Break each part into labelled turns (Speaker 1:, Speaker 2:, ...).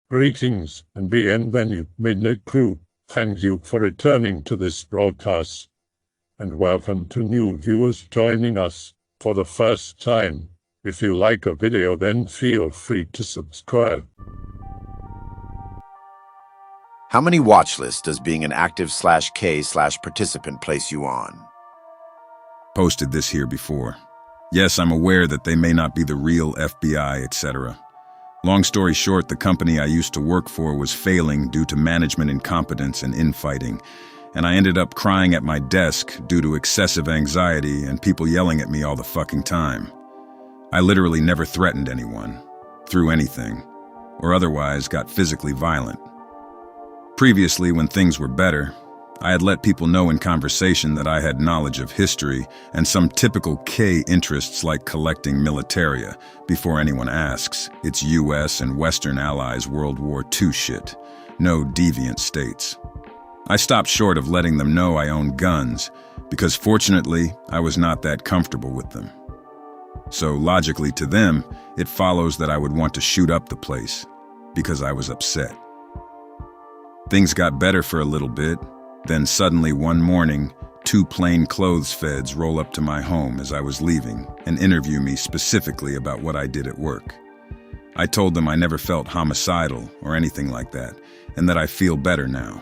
Speaker 1: Greetings and bienvenue, MITZU. Thank you for returning to this broadcast. And welcome to new viewers joining us for the first time. If you like a video, then feel free to subscribe.
Speaker 2: How many watchlists does being an active/K/participant place you on?
Speaker 3: Posted this here before. Yes, I'm aware that they may not be the real FBI, etc. Long story short, the company I used to work for was failing due to management incompetence and infighting, and I ended up crying at my desk due to excessive anxiety and people yelling at me all the fucking time. I literally never threatened anyone, threw anything, or otherwise got physically violent. Previously, when things were better, I had let people know in conversation that I had knowledge of history and some typical K interests like collecting militaria before anyone asks. It's US and Western allies World War II shit, no deviant states. I stopped short of letting them know I owned guns because fortunately I was not that comfortable with them. So logically to them, it follows that I would want to shoot up the place because I was upset. Things got better for a little bit. Then suddenly one morning, 2 plainclothes feds roll up to my home as I was leaving and interview me specifically about what I did at work. I told them I never felt homicidal or anything like that, and that I feel better now.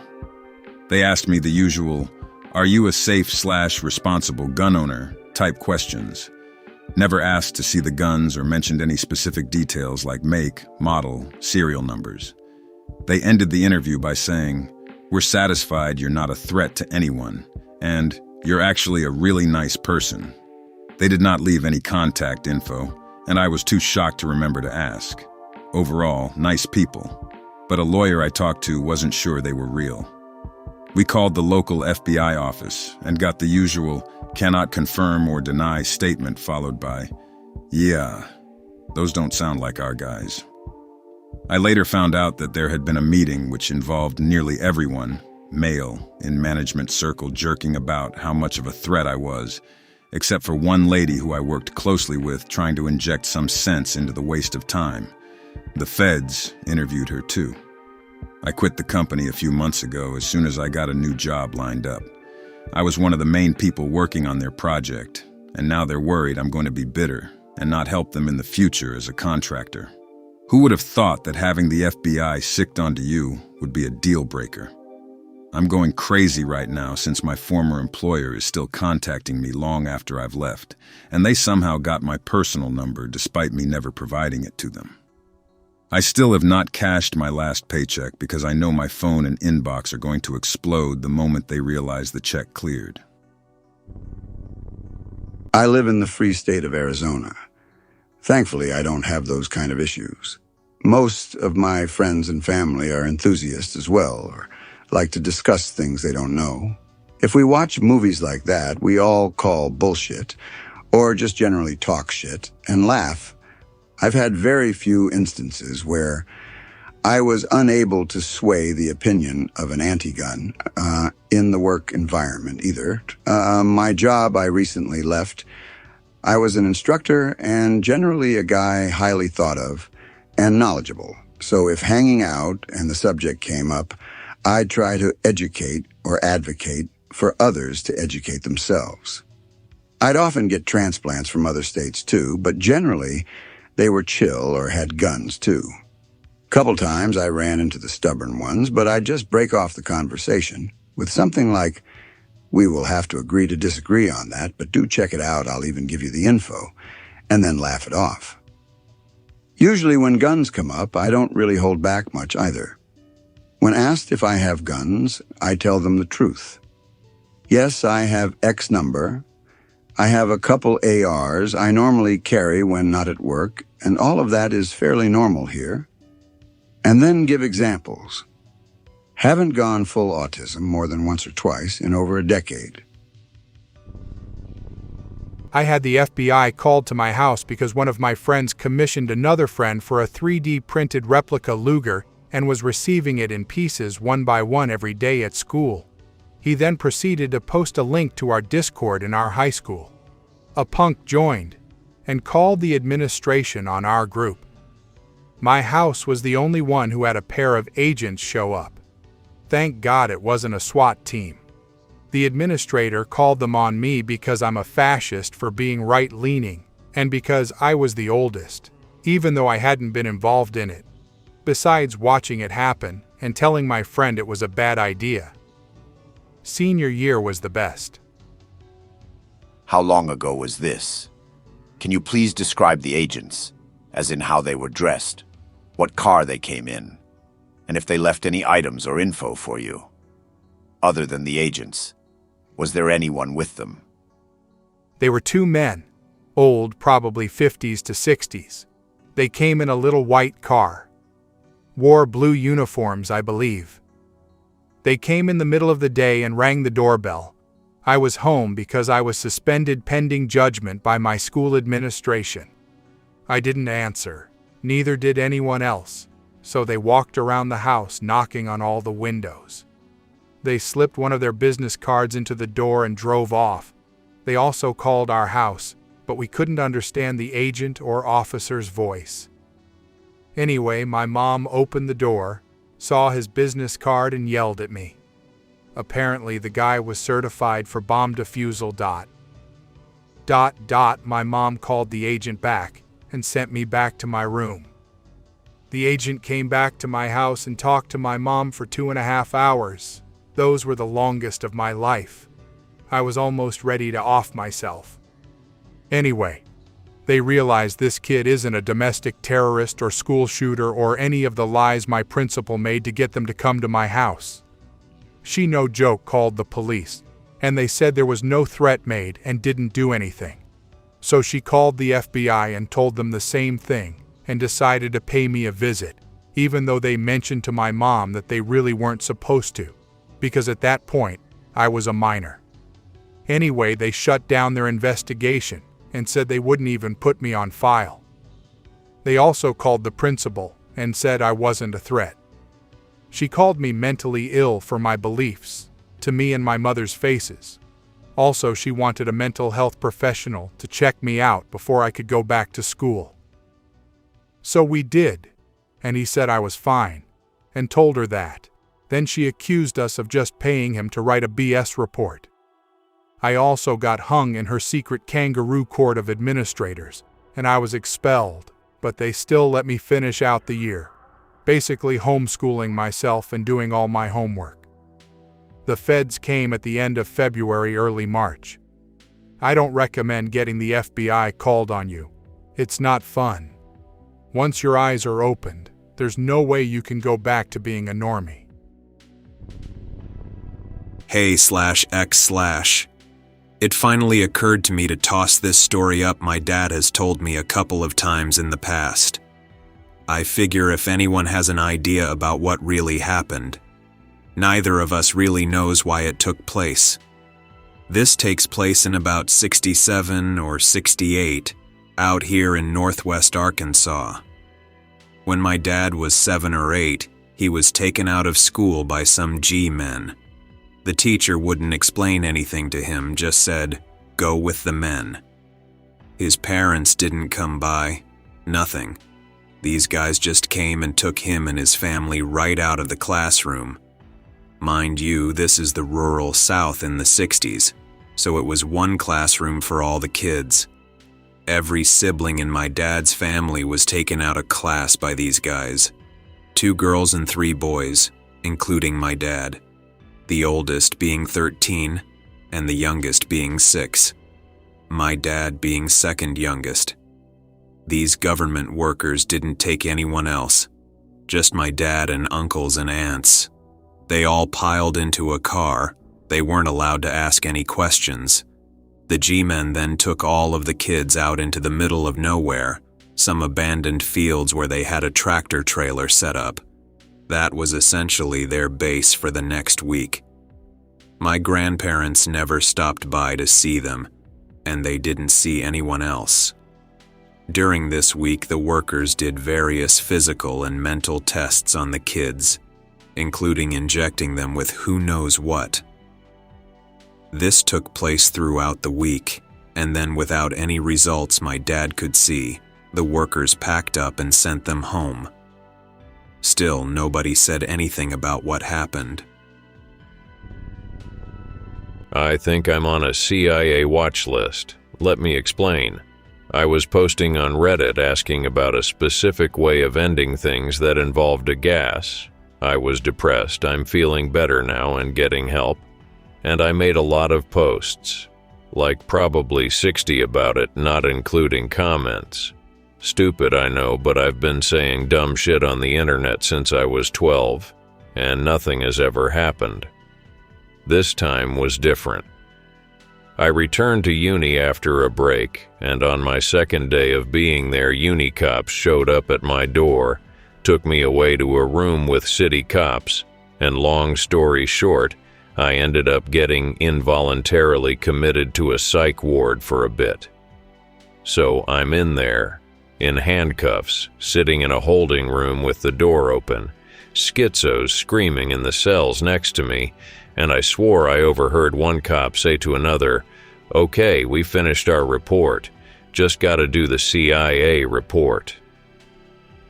Speaker 3: They asked me the usual, "Are you a safe/responsible gun owner?" type questions. Never asked to see the guns or mentioned any specific details like make, model, serial numbers. They ended the interview by saying, "We're satisfied you're not a threat to anyone, and you're actually a really nice person." They did not leave any contact info, and I was too shocked to remember to ask. Overall, nice people, but a lawyer I talked to wasn't sure they were real. We called the local FBI office and got the usual "cannot confirm or deny" statement followed by, "Yeah, those don't sound like our guys." I later found out that there had been a meeting which involved nearly everyone, male, in management circle jerking about how much of a threat I was, except for one lady who I worked closely with trying to inject some sense into the waste of time. The feds interviewed her too. I quit the company a few months ago as soon as I got a new job lined up. I was one of the main people working on their project, and now they're worried I'm going to be bitter and not help them in the future as a contractor. Who would have thought that having the FBI sicked onto you would be a deal breaker? I'm going crazy right now since my former employer is still contacting me long after I've left, and they somehow got my personal number despite me never providing it to them. I still have not cashed my last paycheck because I know my phone and inbox are going to explode the moment they realize the check cleared.
Speaker 4: I live in the free state of Arizona. Thankfully, I don't have those kind of issues. Most of my friends and family are enthusiasts as well, or like to discuss things they don't know. If we watch movies like that, we all call bullshit, or just generally talk shit, and laugh. I've had very few instances where I was unable to sway the opinion of an anti-gun in the work environment either. My job I recently left, I was an instructor and generally a guy highly thought of and knowledgeable. So if hanging out and the subject came up, I'd try to educate or advocate for others to educate themselves. I'd often get transplants from other states too, but generally they were chill or had guns too. Couple times I ran into the stubborn ones, but I'd just break off the conversation with something like, "We will have to agree to disagree on that, but do check it out, I'll even give you the info," and then laugh it off. Usually when guns come up, I don't really hold back much either. When asked if I have guns, I tell them the truth. Yes, I have X number. I have a couple ARs I normally carry when not at work, and all of that is fairly normal here. And then give examples. Haven't gone full autism more than once or twice in over a decade.
Speaker 5: I had the FBI called to my house because one of my friends commissioned another friend for a 3D printed replica Luger and was receiving it in pieces one by one every day at school. He then proceeded to post a link to our Discord in our high school. A punk joined and called the administration on our group. My house was the only one who had a pair of agents show up. Thank God it wasn't a SWAT team. The administrator called them on me because I'm a fascist for being right-leaning, and because I was the oldest, even though I hadn't been involved in it, besides watching it happen and telling my friend it was a bad idea. Senior year was the best.
Speaker 2: How long ago was this? Can you please describe the agents, as in how they were dressed, what car they came in, and if they left any items or info for you? Other than the agents, was there anyone with them?
Speaker 5: They were two men, old, probably 50s to 60s. They came in a little white car. Wore blue uniforms, I believe. They came in the middle of the day and rang the doorbell. I was home because I was suspended pending judgment by my school administration. I didn't answer, neither did anyone else, so they walked around the house knocking on all the windows. They slipped one of their business cards into the door and drove off. They also called our house, but we couldn't understand the agent or officer's voice. Anyway, my mom opened the door, saw his business card and yelled at me. Apparently, the guy was certified for bomb defusal. My mom called the agent back and sent me back to my room. The agent came back to my house and talked to my mom for 2.5 hours. Those were the longest of my life. I was almost ready to off myself. Anyway, they realized this kid isn't a domestic terrorist or school shooter or any of the lies my principal made to get them to come to my house. She, no joke, called the police, and they said there was no threat made and didn't do anything. So she called the FBI and told them the same thing and decided to pay me a visit, even though they mentioned to my mom that they really weren't supposed to, because at that point, I was a minor. Anyway, they shut down their investigation and said they wouldn't even put me on file. They also called the principal and said I wasn't a threat. She called me mentally ill for my beliefs, to me and my mother's faces. Also, she wanted a mental health professional to check me out before I could go back to school. So we did, and he said I was fine, and told her that. Then she accused us of just paying him to write a BS report. I also got hung in her secret kangaroo court of administrators, and I was expelled, but they still let me finish out the year, basically homeschooling myself and doing all my homework. The feds came at the end of February, early March. I don't recommend getting the FBI called on you. It's not fun. Once your eyes are opened, there's no way you can go back to being a normie.
Speaker 6: Hey/X/. It finally occurred to me to toss this story up my dad has told me a couple of times in the past. I figure if anyone has an idea about what really happened, neither of us really knows why it took place. This takes place in about 67 or 68, out here in northwest Arkansas. When my dad was 7 or 8, he was taken out of school by some G-men. The teacher wouldn't explain anything to him, just said, "Go with the men." His parents didn't come by, nothing. These guys just came and took him and his family right out of the classroom. Mind you, this is the rural South in the 60s, so it was one classroom for all the kids. Every sibling in my dad's family was taken out of class by these guys. 2 girls and 3 boys, including my dad. The oldest being 13 and the youngest being 6. My dad being second youngest. These government workers didn't take anyone else, just my dad and uncles and aunts. They all piled into a car. They weren't allowed to ask any questions. The G-men then took all of the kids out into the middle of nowhere, some abandoned fields where they had a tractor trailer set up. That was essentially their base for the next week. My grandparents never stopped by to see them, and they didn't see anyone else. During this week, the workers did various physical and mental tests on the kids, including injecting them with who knows what. This took place throughout the week, and then without any results my dad could see, The workers packed up and sent them home. Still, nobody said anything about what happened.
Speaker 7: I think I'm on a CIA watch list. Let me explain. I was posting on Reddit asking about a specific way of ending things that involved a gas. I was depressed. I'm feeling better now and getting help. And I made a lot of posts. Like probably 60 about it, not including comments. Stupid, I know, but I've been saying dumb shit on the internet since I was 12, and nothing has ever happened. This time was different. I returned to uni after a break, and on my second day of being there, uni cops showed up at my door, took me away to a room with city cops, and long story short, I ended up getting involuntarily committed to a psych ward for a bit. So I'm in there, in handcuffs, sitting in a holding room with the door open, schizos screaming in the cells next to me, and I swore I overheard one cop say to another, "Okay, we finished our report. Just gotta do the CIA report."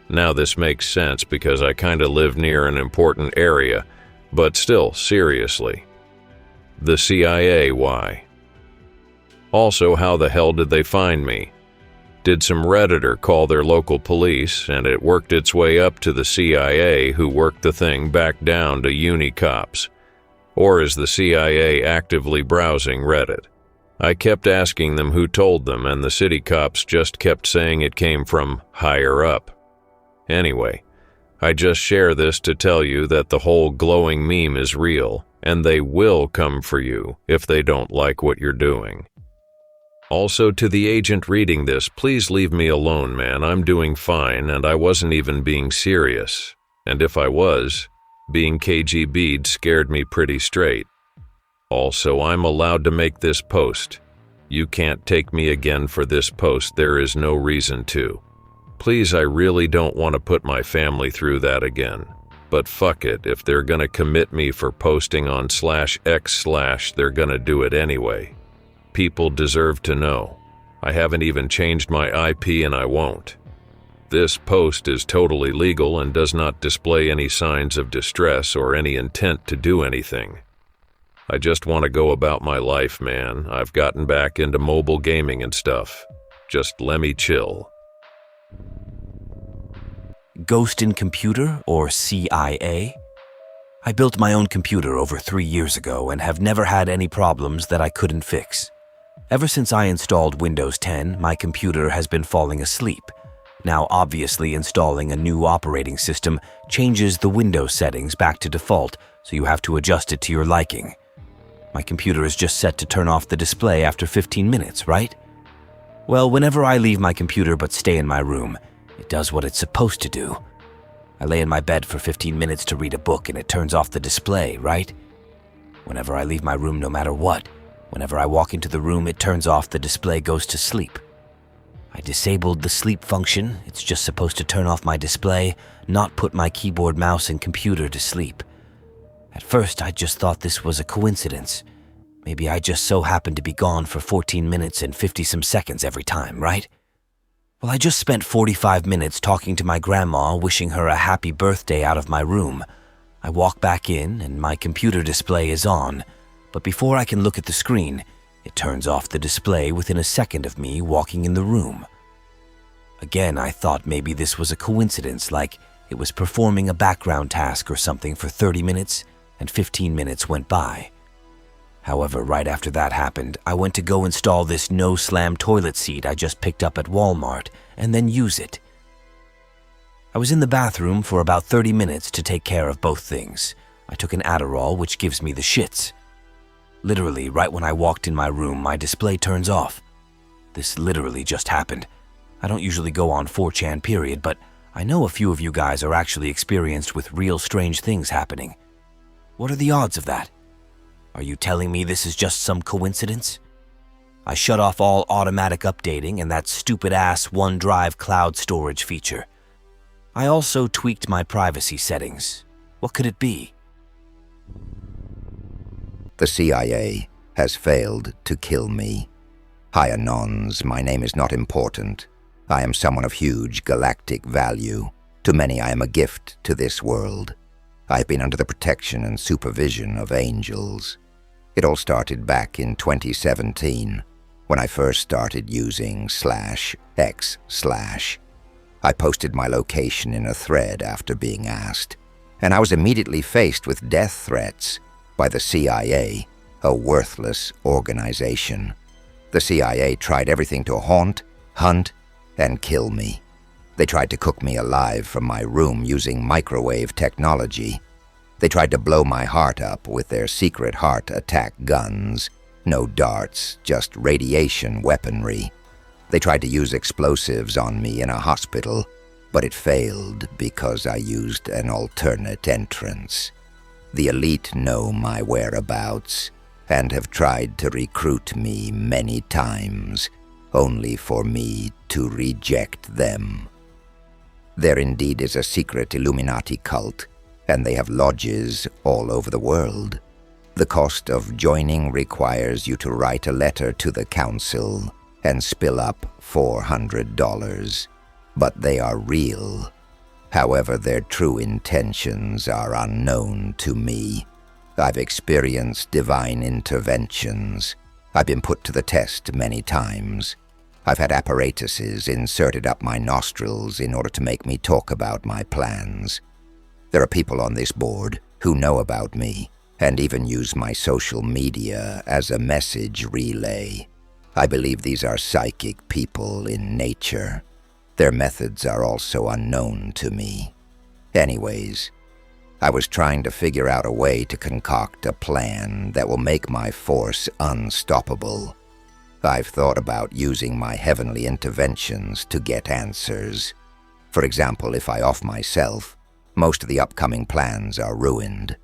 Speaker 7: Now this makes sense because I kinda live near an important area, but still, seriously. The CIA, why? Also, how the hell did they find me? Did some Redditor call their local police, and it worked its way up to the CIA, who worked the thing back down to uni cops? Or is the CIA actively browsing Reddit? I kept asking them who told them, and the city cops just kept saying it came from higher up. Anyway, I just share this to tell you that the whole glowing meme is real, and they will come for you if they don't like what you're doing. Also, to the agent reading this, please leave me alone, man. I'm doing fine, and I wasn't even being serious. And if I was, being KGB'd scared me pretty straight. Also, I'm allowed to make this post. You can't take me again for this post. There is no reason to. Please, I really don't want to put my family through that again. But fuck it, if they're gonna commit me for posting on /x/, they're gonna do it anyway. People deserve to know. I haven't even changed my IP and I won't. This post is totally legal and does not display any signs of distress or any intent to do anything. I just want to go about my life, man. I've gotten back into mobile gaming and stuff. Just let me chill.
Speaker 8: Ghost in Computer, or CIA? I built my own computer over 3 years ago and have never had any problems that I couldn't fix. Ever since I installed Windows 10, my computer has been falling asleep. Now, obviously, installing a new operating system changes the Windows settings back to default, so you have to adjust it to your liking. My computer is just set to turn off the display after 15 minutes, right? Well, whenever I leave my computer but stay in my room, it does what it's supposed to do. I lay in my bed for 15 minutes to read a book and it turns off the display, right? Whenever I leave my room, no matter what, whenever I walk into the room, it turns off, the display goes to sleep. I disabled the sleep function. It's just supposed to turn off my display, not put my keyboard, mouse, and computer to sleep. At first, I just thought this was a coincidence. Maybe I just so happened to be gone for 14 minutes and 50-some seconds every time, right? Well, I just spent 45 minutes talking to my grandma, wishing her a happy birthday out of my room. I walk back in, and my computer display is on, but before I can look at the screen, it turns off the display within a second of me walking in the room. Again, I thought maybe this was a coincidence, like it was performing a background task or something for 30 minutes, and 15 minutes went by. However, right after that happened, I went to go install this no-slam toilet seat I just picked up at Walmart, and then use it. I was in the bathroom for about 30 minutes to take care of both things. I took an Adderall, which gives me the shits. Literally, right when I walked in my room, my display turns off. This literally just happened. I don't usually go on 4chan period, but I know a few of you guys are actually experienced with real strange things happening. What are the odds of that? Are you telling me this is just some coincidence? I shut off all automatic updating and that stupid-ass OneDrive cloud storage feature. I also tweaked my privacy settings. What could it be?
Speaker 9: The CIA has failed to kill me. Hi, Anons. My name is not important. I am someone of huge galactic value. To many, I am a gift to this world. I have been under the protection and supervision of angels. It all started back in 2017, when I first started using /x/. I posted my location in a thread after being asked, and I was immediately faced with death threats by the CIA, a worthless organization. The CIA tried everything to haunt, hunt, and kill me. They tried to cook me alive from my room using microwave technology. They tried to blow my heart up with their secret heart attack guns. No darts, just radiation weaponry. They tried to use explosives on me in a hospital, but it failed because I used an alternate entrance. The elite know my whereabouts and have tried to recruit me many times, only for me to reject them. There indeed is a secret Illuminati cult, and they have lodges all over the world. The cost of joining requires you to write a letter to the council and spill up $400. But they are real. However, their true intentions are unknown to me. I've experienced divine interventions. I've been put to the test many times. I've had apparatuses inserted up my nostrils in order to make me talk about my plans. There are people on this board who know about me and even use my social media as a message relay. I believe these are psychic people in nature. Their methods are also unknown to me. Anyways, I was trying to figure out a way to concoct a plan that will make my force unstoppable. I've thought about using my heavenly interventions to get answers. For example, if I off myself, most of the upcoming plans are ruined.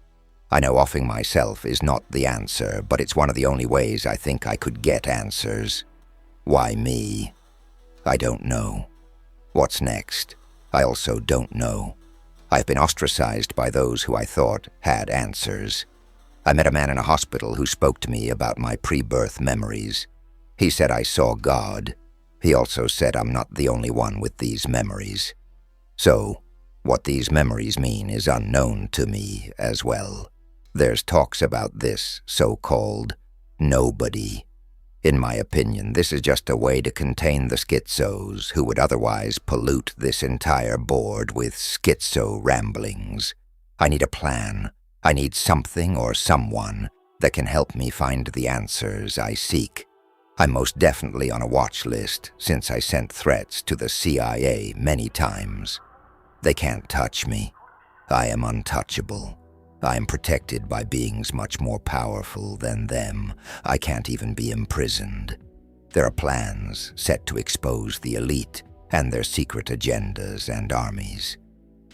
Speaker 9: I know offing myself is not the answer, but it's one of the only ways I think I could get answers. Why me? I don't know. What's next? I also don't know. I've been ostracized by those who I thought had answers. I met a man in a hospital who spoke to me about my pre-birth memories. He said I saw God. He also said I'm not the only one with these memories. So, what these memories mean is unknown to me as well. There's talks about this so-called nobody. In my opinion, this is just a way to contain the schizos who would otherwise pollute this entire board with schizo ramblings. I need a plan. I need something or someone that can help me find the answers I seek. I'm most definitely on a watch list since I sent threats to the CIA many times. They can't touch me. I am untouchable. I am protected by beings much more powerful than them. I can't even be imprisoned. There are plans set to expose the elite and their secret agendas and armies.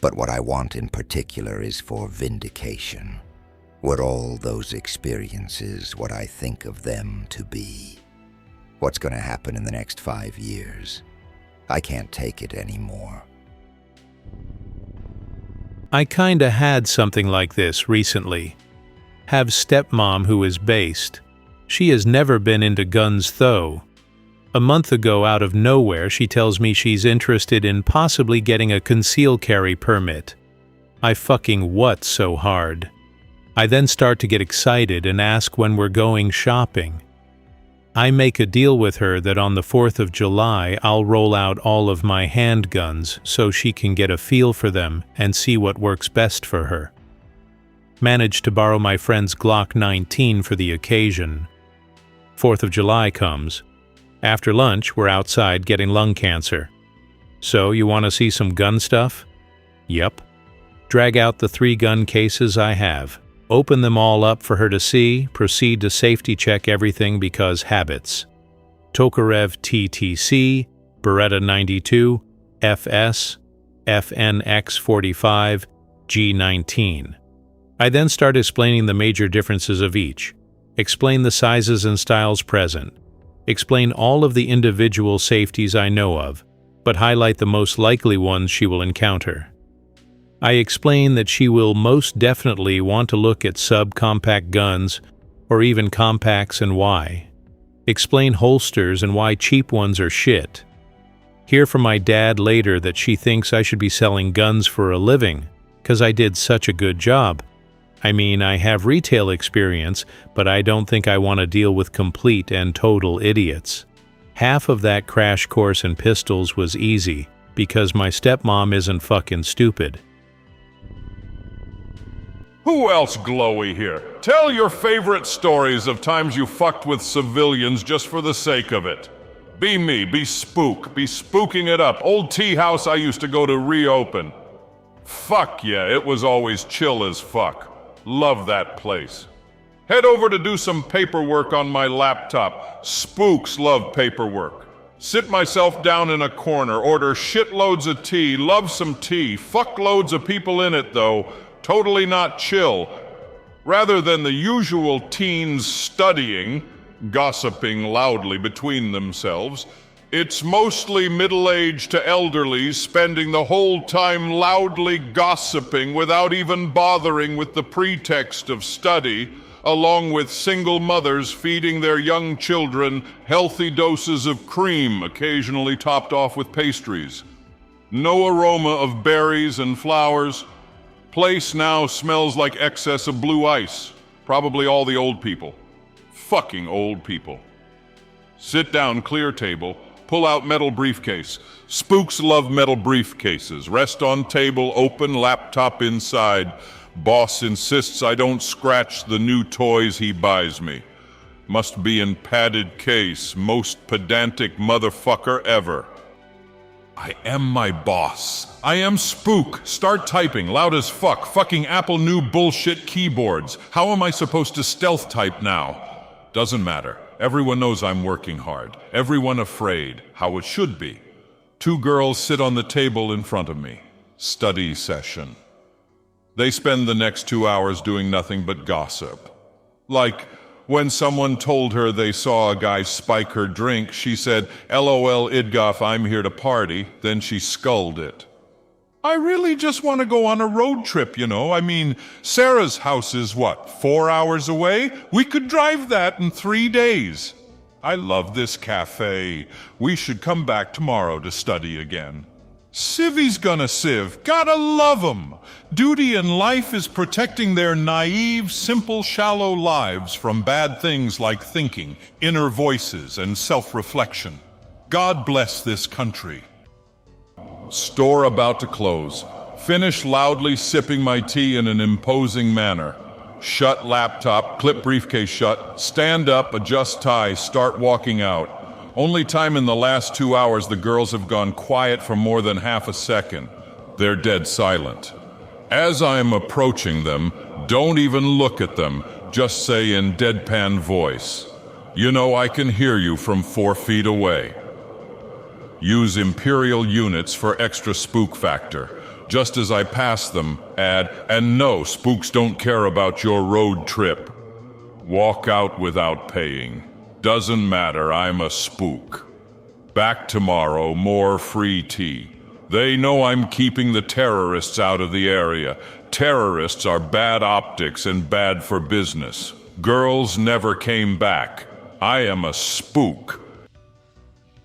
Speaker 9: But what I want in particular is for vindication. Were all those experiences what I think of them to be? What's going to happen in the next 5 years? I can't take it anymore.
Speaker 10: I kinda had something like this recently. Have stepmom who is based. She has never been into guns though. A month ago, out of nowhere, she tells me she's interested in possibly getting a concealed carry permit. I fucking what so hard? I then start to get excited and ask when we're going shopping. I make a deal with her that on the 4th of July I'll roll out all of my handguns so she can get a feel for them and see what works best for her. Managed to borrow my friend's Glock 19 for the occasion. 4th of July comes. After lunch, we're outside getting lung cancer. So, you want to see some gun stuff? Yup. Drag out the 3 gun cases I have. Open them all up for her to see, proceed to safety check everything because habits. Tokarev TTC, Beretta 92, FS, FNX 45, G19. I then start explaining the major differences of each, explain the sizes and styles present, explain all of the individual safeties I know of, but highlight the most likely ones she will encounter. I explain that she will most definitely want to look at subcompact guns, or even compacts and why. Explain holsters and why cheap ones are shit. Hear from my dad later that she thinks I should be selling guns for a living, 'cause I did such a good job. I mean, I have retail experience, but I don't think I want to deal with complete and total idiots. Half of that crash course in pistols was easy, because my stepmom isn't fucking stupid.
Speaker 11: Who else glowy here? Tell your favorite stories of times you fucked with civilians just for the sake of it. Be me, be spooking it up. Old tea house I used to go to reopen. Fuck yeah, it was always chill as fuck. Love that place. Head over to do some paperwork on my laptop. Spooks love paperwork. Sit myself down in a corner, order shitloads of tea, love some tea, fuck loads of people in it though, totally not chill. Rather than the usual teens studying, gossiping loudly between themselves, it's mostly middle-aged to elderly spending the whole time loudly gossiping without even bothering with the pretext of study, along with single mothers feeding their young children healthy doses of cream, occasionally topped off with pastries. No aroma of berries and flowers. Place now smells like excess of blue ice. Probably all the old people. Fucking old people. Sit down, clear table, pull out metal briefcase. Spooks love metal briefcases. Rest on table, open, laptop inside. Boss insists I don't scratch the new toys he buys me. Must be in padded case, most pedantic motherfucker ever. I am my boss. I am Spook. Start typing, loud as fuck. Fucking Apple new bullshit keyboards. How am I supposed to stealth type now? Doesn't matter. Everyone knows I'm working hard. Everyone afraid, how it should be. Two girls sit on the table in front of me. Study session. They spend the next 2 hours doing nothing but gossip. Like, when someone told her they saw a guy spike her drink, she said, "LOL Idgoff, I'm here to party." Then she sculled it. I really just want to go on a road trip, you know. I mean, Sarah's house is what, 4 hours away? We could drive that in 3 days. I love this cafe. We should come back tomorrow to study again. Civvy's gonna civ. Gotta love 'em. Duty in life is protecting their naive, simple, shallow lives from bad things like thinking, inner voices, and self-reflection. God bless this country. Store about to close. Finish loudly sipping my tea in an imposing manner. Shut laptop, clip briefcase shut, stand up, adjust tie, start walking out. Only time in the last 2 hours the girls have gone quiet for more than half a second. They're dead silent. As I'm approaching them, don't even look at them, just say in deadpan voice, "You know I can hear you from 4 feet away." Use imperial units for extra spook factor. Just as I pass them, add, "And no, spooks don't care about your road trip." Walk out without paying. Doesn't matter, I'm a spook. Back tomorrow, more free tea. They know I'm keeping the terrorists out of the area. Terrorists are bad optics and bad for business. Girls never came back. I am a spook.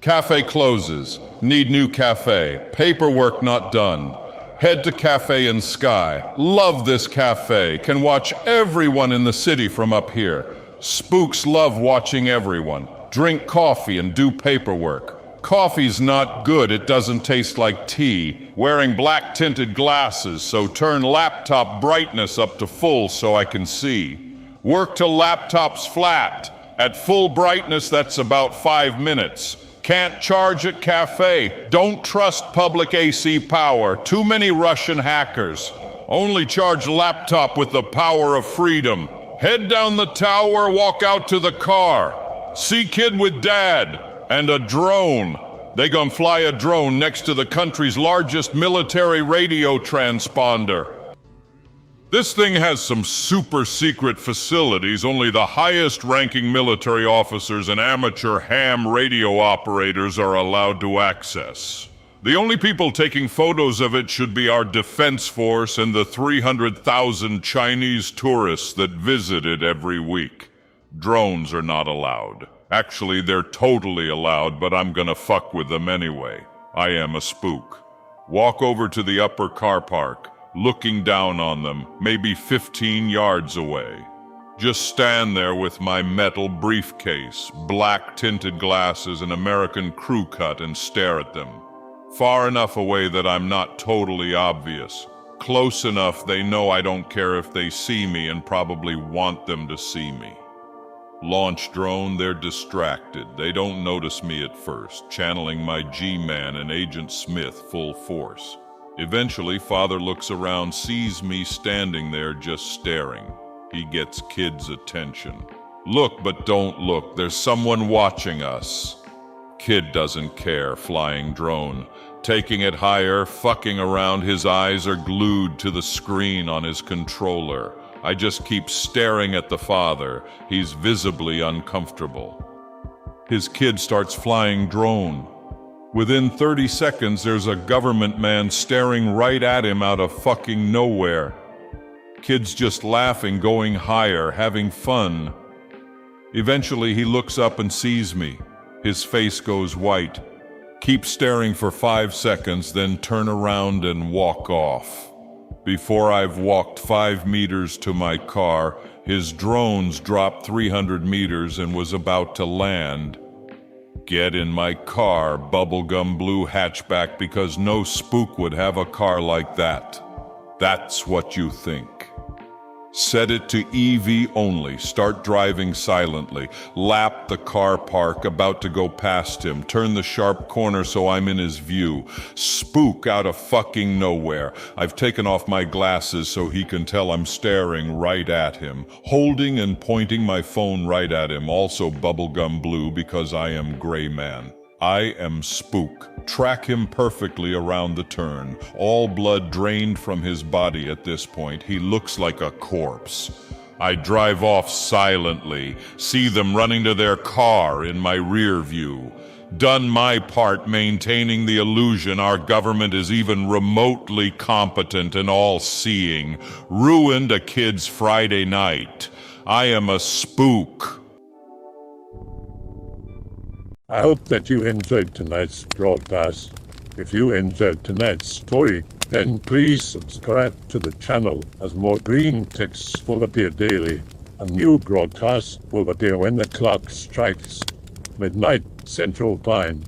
Speaker 11: Cafe closes. Need new cafe. Paperwork not done. Head to Cafe in Sky. Love this cafe. Can watch everyone in the city from up here. Spooks love watching everyone. Drink coffee and do paperwork. Coffee's not good, it doesn't taste like tea. Wearing black tinted glasses, so turn laptop brightness up to full so I can see. Work till laptop's flat. At full brightness, that's about 5 minutes. Can't charge at cafe. Don't trust public AC power. Too many Russian hackers. Only charge laptop with the power of freedom. Head down the tower, walk out to the car. See kid with dad. And a drone. They gonna fly a drone next to the country's largest military radio transponder. This thing has some super secret facilities only the highest ranking military officers and amateur ham radio operators are allowed to access. The only people taking photos of it should be our defense force and the 300,000 Chinese tourists that visit it every week. Drones are not allowed. Actually, they're totally allowed, but I'm gonna fuck with them anyway. I am a spook. Walk over to the upper car park, looking down on them, maybe 15 yards away. Just stand there with my metal briefcase, black tinted glasses, and American crew cut and stare at them. Far enough away that I'm not totally obvious. Close enough they know I don't care if they see me and probably want them to see me. Launch drone, they're distracted. They don't notice me at first, channeling my G-Man and Agent Smith full force. Eventually, Father looks around, sees me standing there just staring. He gets kids' attention. Look, but don't look. There's someone watching us. Kid doesn't care, flying drone. Taking it higher, fucking around, his eyes are glued to the screen on his controller. I just keep staring at the father. He's visibly uncomfortable. His kid starts flying drone. Within 30 seconds, there's a government man staring right at him out of fucking nowhere. Kid's just laughing, going higher, having fun. Eventually, he looks up and sees me. His face goes white. Keep staring for 5 seconds, then turn around and walk off. Before I've walked 5 meters to my car, his drones dropped 300 meters and was about to land. Get in my car, bubblegum blue hatchback, because no spook would have a car like that. That's what you think. Set it to EV only. Start driving silently. Lap the car park, about to go past him. Turn the sharp corner so I'm in his view. Spook out of fucking nowhere. I've taken off my glasses so he can tell I'm staring right at him. Holding and pointing my phone right at him. Also bubblegum blue because I am Gray Man. I am Spook. Track him perfectly around the turn. All blood drained from his body at this point. He looks like a corpse. I drive off silently, see them running to their car in my rear view. Done my part maintaining the illusion our government is even remotely competent and all-seeing. Ruined a kid's Friday night. I am a Spook.
Speaker 1: I hope that you enjoyed tonight's broadcast. If you enjoyed tonight's story, then please subscribe to the channel, as more Greentext will appear daily. A new broadcast will appear when the clock strikes midnight Central Time.